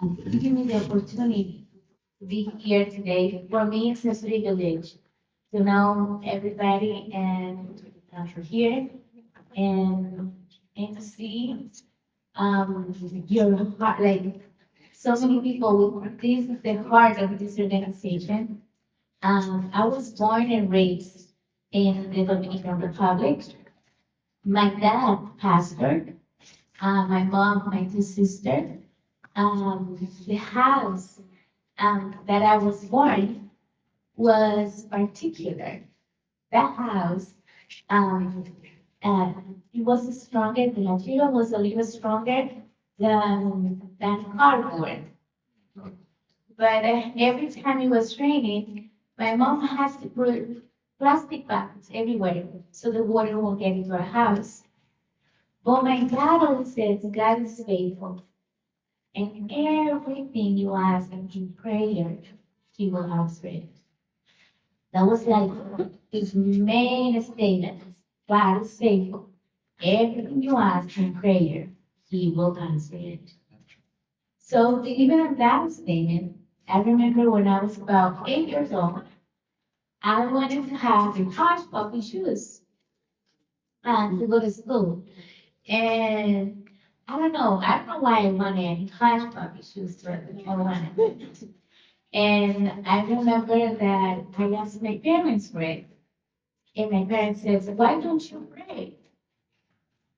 giving me the opportunity to be here today. For me, it's a privilege to know everybody and here and to see your heart, like so many people with this is the heart of this organization. I was born and raised in the Dominican Republic. My dad, pastor, my mom, my two sisters. The house that I was born was particular. That house, um, uh, it was stronger. The material was a little stronger than cardboard. But every time it was raining, my mom has to put plastic bags everywhere so the water won't get into our house. But my dad always says God is faithful, and everything you ask him in prayer, he will answer it. That was like his main statement. God is faithful. Everything you ask in prayer, he will answer it. So even on that statement, I remember when I was about 8 years old, I wanted to have the hush puppy shoes to go to school. And I don't know why I wanted hush puppy shoes, but I wanted. And I remember that I asked my parents for it. And my parents said, why don't you pray?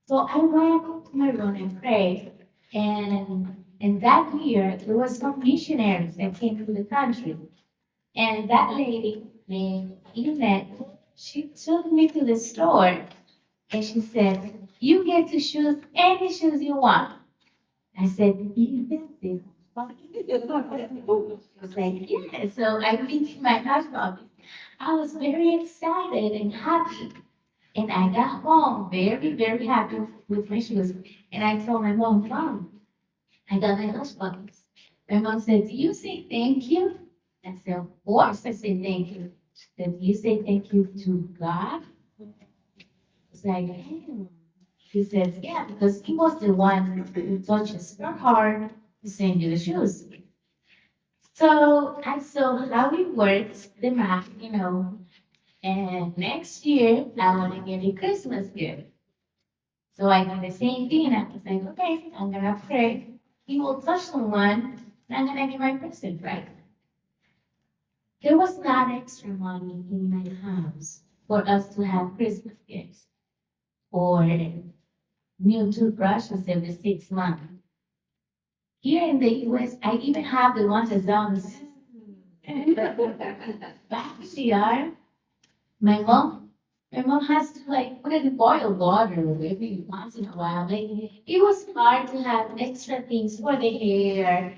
So I went to my room and prayed. And that year, there were some missionaries that came to the country. And that lady named Yvette, she took me to the store and she said, you get to choose any shoes you want. I said, Yvette, I was like, yeah. So I picked my husband. I was very excited and happy. And I got home very, very happy with my shoes. And I told my Mom, I got my husband. My mom said, do you say thank you? I said, of course I say thank you. She said, you say thank you to God? I was like, "Hmm." He says, yeah, because he was the one who touches your heart to send you the shoes. So I saw how it works, the math. And next year, I want to get a Christmas gift. So I did the same thing. I was like, okay, I'm going to pray. He will touch someone, and I'm going to get my present right. There was not extra money in my house for us to have Christmas gifts or new toothbrushes every 6 months. Here in the US, I even have the ones that don't. Back in the yard, my mom, my mom has to like put it in boiled water every once in a while. Like it was hard to have extra things for the hair,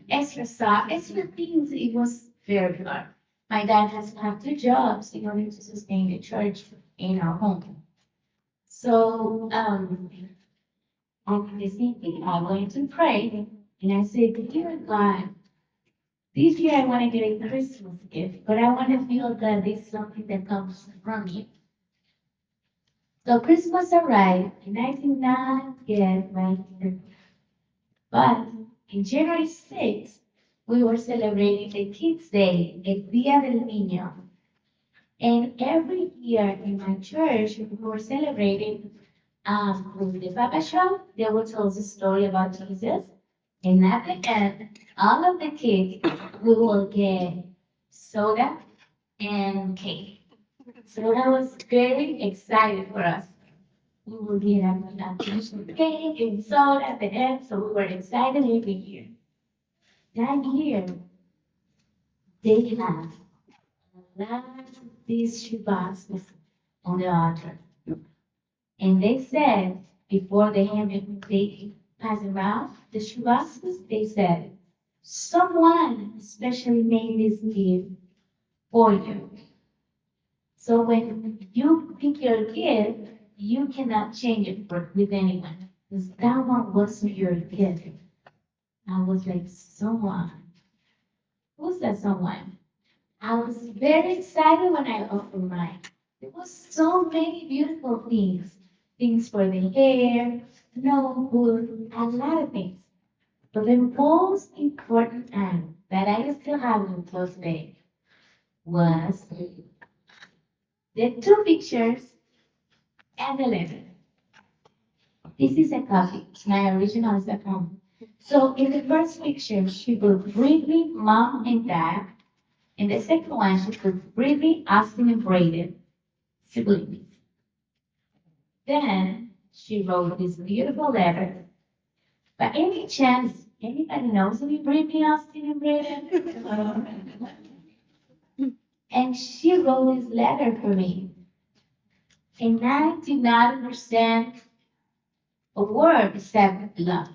extra socks, extra things. It was very hard. My dad has to have 2 jobs in order to sustain the church in our home. So after the same thing, I went to pray and I said, dear God, this year I want to get a Christmas gift, but I want to feel that it's something that comes from you. So Christmas arrived, and I did not get my gift. But in January 6th, we were celebrating the Kids' Day, El Día del Niño. And every year in my church, we were celebrating with the Papa Show. They would tell us a story about Jesus. And at the end, all of the kids we will get soda and cake. So that was very excited for us. We will get a piece of cake and soda at the end, so we were excited every year. That year, they have a lot of these shoeboxes on the altar. And they said, before they pass around the shoeboxes, they said, someone especially made this gift for you. So when you pick your gift, you cannot change it with anyone. Because that one was your gift. I was like, someone. Who's that someone? I was very excited when I opened mine. There was so many beautiful things. Things for the hair, notebook, a lot of things. But the most important act that I still have until today was the two pictures and the letter. This is a copy. My original is at home. So in the first picture, she put briefly mom and dad. In the second one, she put briefly Austin and Braden, siblings. Then she wrote this beautiful letter. By any chance, anybody knows any briefly Austin and Braden? And she wrote this letter for me. And I did not understand a word except love.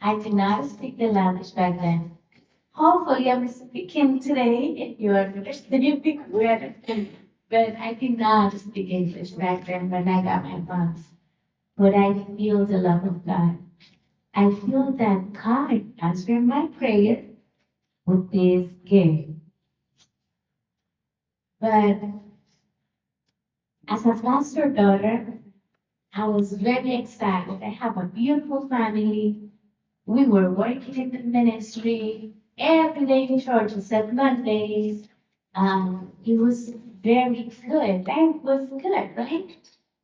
I did not speak the language back then. Hopefully, I'm speaking today if you understand the word. But I did not speak English back then when I got my box. But I feel the love of God. I feel that God answered my prayer with this gift. But as a pastor daughter, I was very excited. I have a beautiful family. We were working in the ministry every day in church except Mondays. It was very good. Life was good, right?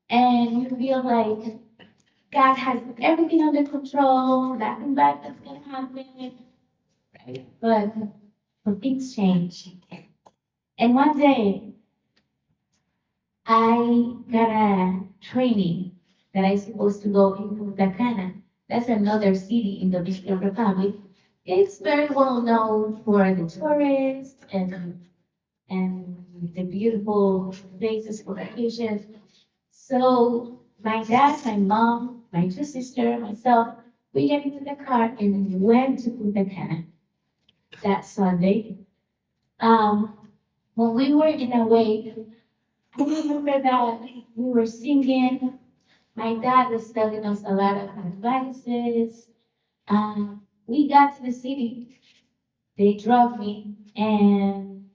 And you feel like God has everything under control, nothing bad that's gonna happen, right? But things change. And one day I got a training that I supposed to go in Punta Cana. That's another city in the Dominican Republic. It's very well known for the tourists and the beautiful places for vacation. So my dad, my mom, my two sisters, myself, we get into the car and we went to Punta Cana that Sunday. Um, when we were in a way, I remember that we were singing. My dad was telling us a lot of advices. We got to the city. They drove me, and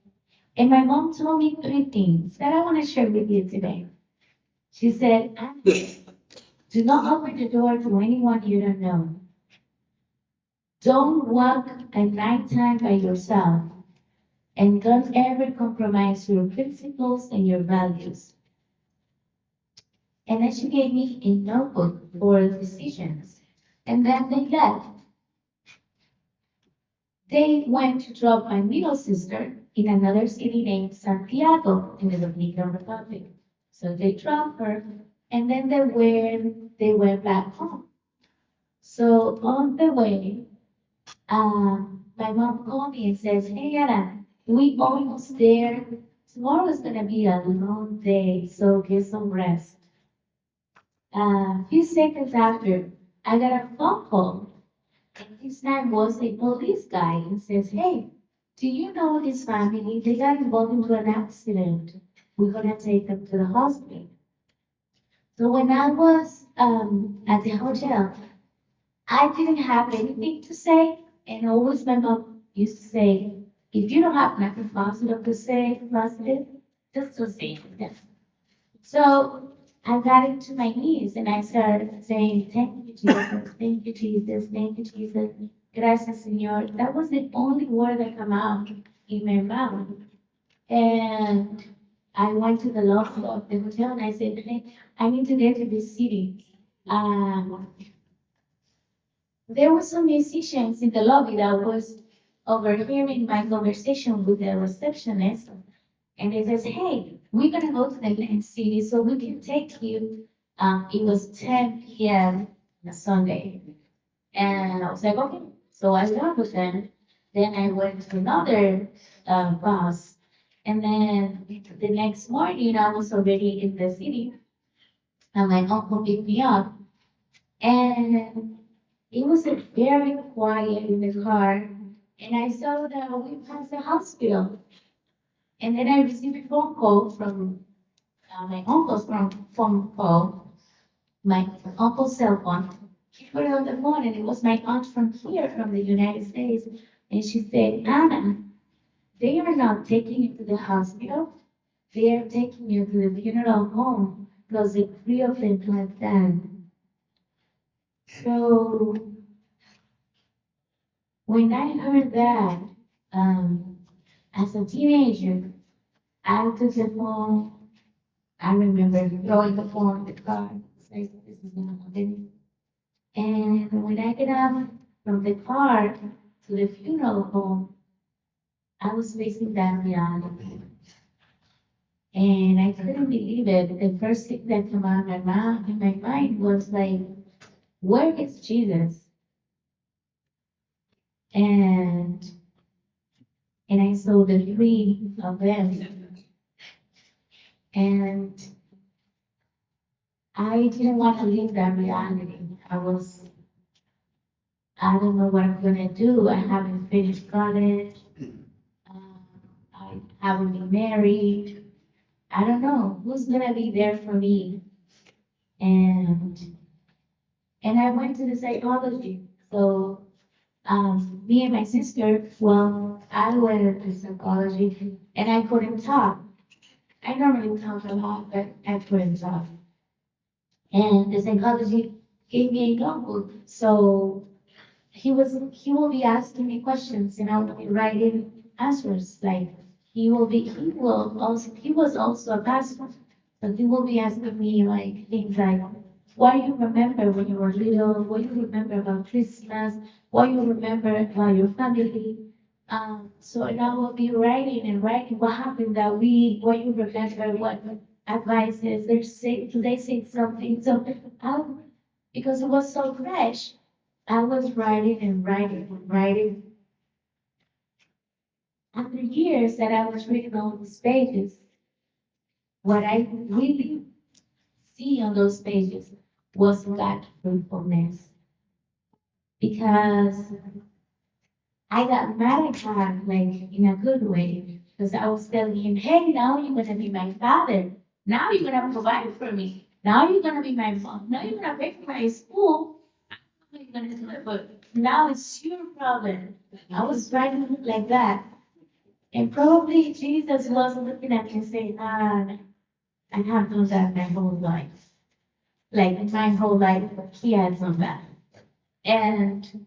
my mom told me three things that I want to share with you today. She said, "Anna, do not open the door to anyone you don't know. Don't walk at nighttime by yourself, and don't ever compromise your principles and your values." And then she gave me a notebook for decisions. And then they left. They went to drop my middle sister in another city named Santiago in the Dominican Republic. So they dropped her, and then they went back home. So on the way, my mom called me and says, "Hey Anna, we almost there. Tomorrow's gonna be a long day, so get some rest." A few seconds after, I got a phone call. And this man was a police guy and says, "Hey, do you know this family? They got involved into an accident. We're gonna take them to the hospital." So when I was at the hotel, I didn't have anything to say. And always my mom used to say, if you don't have nothing positive to say, positive, just to say it. So I got into my knees and I started saying, "Thank you, Jesus. Thank you, Jesus. Thank you, Jesus. Gracias, Señor." That was the only word that came out in my mouth. And I went to the lobby of the hotel and I said, "Hey, I need to get to this city." Um, there were some musicians in the lobby that was overhearing my conversation with the receptionist. And they says, "Hey, we're gonna go to the next city so we can take you." It was 10 p.m. on a Sunday. And I was like, "Okay." So I went with them. Then I went to another bus. And then the next morning, I was already in the city. And my uncle picked me up. And it was a very quiet in the car. And I saw that we passed the hospital. And then I received a phone call from my uncle's phone call, my uncle's cell phone. She put it on the phone, and it was my aunt from here, from the United States. And she said, "Anna, they are not taking you to the hospital. They are taking you to the funeral home because the three of them have died." So When I heard that, um, as a teenager, I took the phone. I remember throwing the phone in the car, saying, "This is not happening." And when I get up from the car to the funeral home, I was facing that reality. And I couldn't believe it. The first thing that came out of my mouth in my mind was like, where is Jesus? And and I saw the three of them. And I didn't want to leave that reality. I don't know what I'm gonna do. I haven't finished college. Um, I haven't been married. I don't know who's gonna be there for me. And and I went to the psychology. So me and my sister, well, I went to psychology and I couldn't talk. I normally talk a lot, but I couldn't talk. And the psychology gave me a notebook. So he will be asking me questions and I will be writing answers. Like he was also a pastor. So he will be asking me like things like what you remember when you were little, what you remember about Christmas, what you remember about your family. So and I will be writing and writing what happened that week, what you remember, what advices they say something. So I, because it was so fresh, I was writing and writing and writing. After years that I was reading all these pages, what I really see on those pages was God's fruitfulness. Because I got mad at God, like in a good way, because I was telling him, hey, now you're going to be my father. Now you're going to provide for me. Now you're going to be my mom. Now you're going to pay for my school. How are you going to do it? But now it's your problem. I was writing like that. And probably Jesus was looking at me and saying, I have done that my whole life. Like my whole life, he has done that. And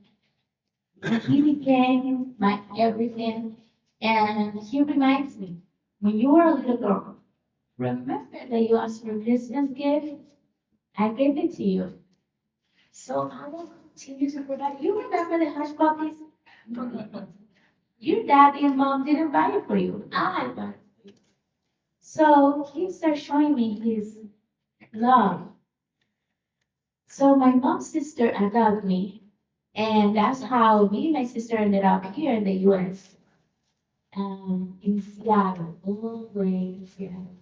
he became my everything. And he reminds me, when you were a little girl, remember that you asked for a Christmas gift? I gave it to you. So I will continue to provide. You remember the hush puppies? Your daddy and mom didn't buy it for you. I bought it for you. So he started showing me his love. So my mom's sister adopted me. And that's how me and my sister ended up here in the US. In Seattle, all the way in Seattle.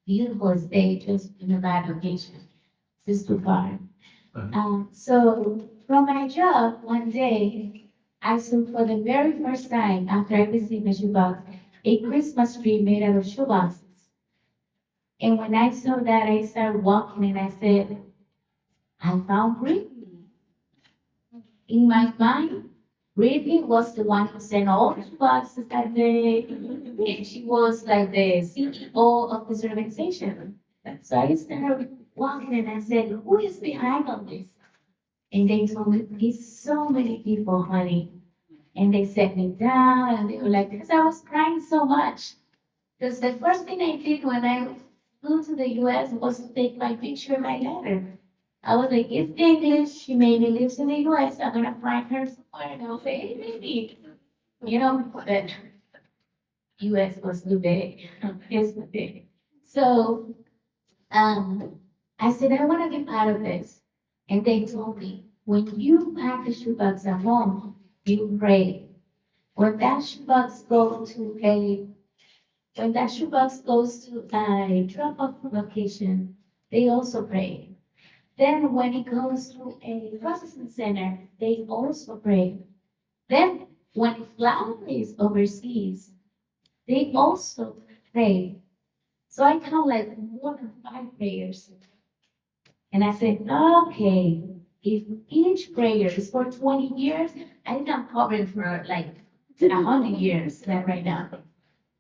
Beautiful state, just in a bad location. It's too far. So from my job, one day, I saw for the very first time after I received my shoebox, a Christmas tree made out of shoeboxes. And when I saw that, I started walking and I said, I found Britney. In my mind, Britney was the one who sent all the boxes that day, and she was like the CEO of this organization. So I started walking and I said, who is behind all this? And they told me, it's so many people, honey. And they sat me down and they were like, because I was crying so much. Because the first thing I did when I flew to the US was to take my picture and my letter. I was like, it's English. She maybe lives in the US. I'm gonna find her somewhere and I'll say, hey, baby. You know, but US was too big. It's too big. So I said, I want to be part of this. And they told me, when you pack the shoebox at home, you pray. When that shoebox goes to a when that shoebox goes to a drop-off location, they also pray. Then when it goes to a processing center, they also pray. Then when it flies overseas, they also pray. So I count like more than 5 prayers. And I said, okay, if each prayer is for 20 years, I think I'm covered for like 100 years right now.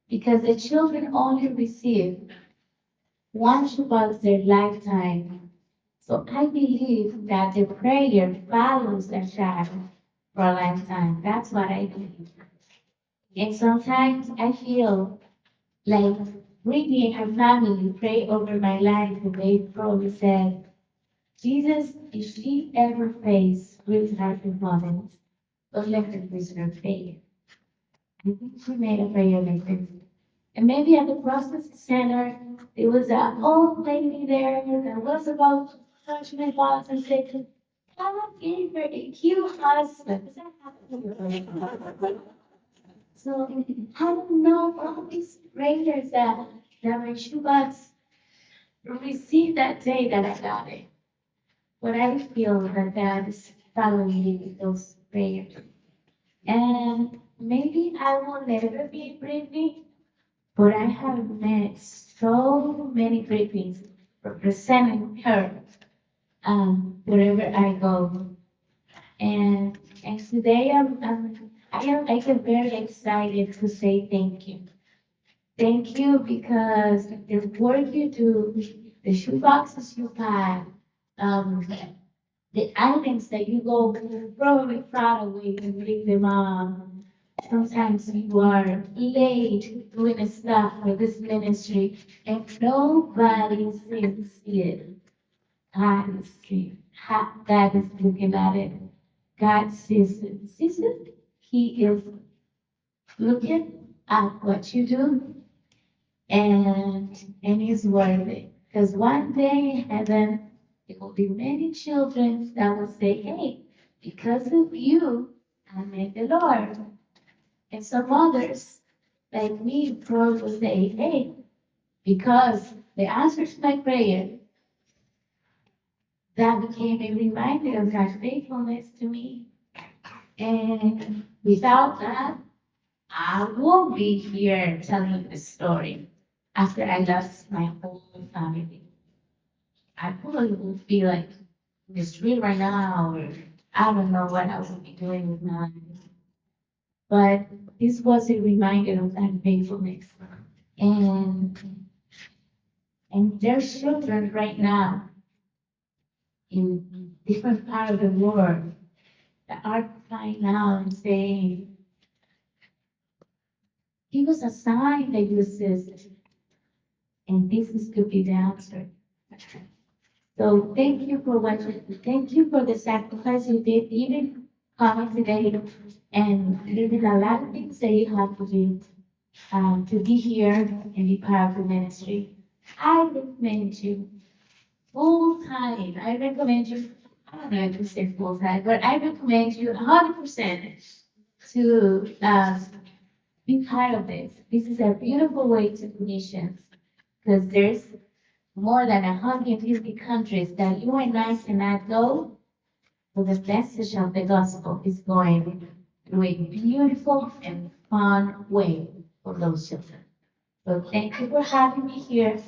Because the children only receive one shoebox their lifetime. So I believe that the prayer follows the child for a lifetime. That's what I believe. And sometimes I feel like Brittany and her family pray over my life and they probably said, Jesus, if she ever faced really hard moments, don't let her lose her faith. I think she made a prayer like this. And maybe at the processing center, there was an old lady there that was about to touch my boss and said, God gave her a cute husband. Does that happen? So I don't know all these prayers that my shoebox received that day that I got it. But I feel that God is following me with those prayers. And maybe I will never be Britney, but I have met so many Britneys representing her wherever I go. And today I get very excited to say thank you. Thank you because the work you do, the shoeboxes you pack, um, the items that you go probably far away and bring them on. Sometimes you are late doing stuff for this ministry and nobody sees it. God is seeing. God is looking at it. God sees it. Sees it. He is looking at what you do and he's worthy. Because one day in heaven, there will be many children that will say, hey, because of you, I met the Lord. And some others, like me, probably will say, hey, because the answer to my prayer, that became a reminder of God's faithfulness to me. And without that, I won't be here telling you the story after I lost my whole family. I probably would be like in the street right now, or I don't know what I would be doing with my life. But this was a reminder of that faithfulness. And and there's children right now in different parts of the world that are crying out and saying, give us a sign that you exist. And this is could be the answer. So thank you for what you thank you for the sacrifice you did, even coming today and leaving a lot of things that you have to do to be here and be part of the ministry. I recommend you full time. I recommend you, I don't know if you say full time, but I recommend you 100% to be part of this. This is a beautiful way to do missions because there's more than 150 countries that you and I cannot go, so the message of the gospel is going through a beautiful and fun way for those children. So thank you for having me here.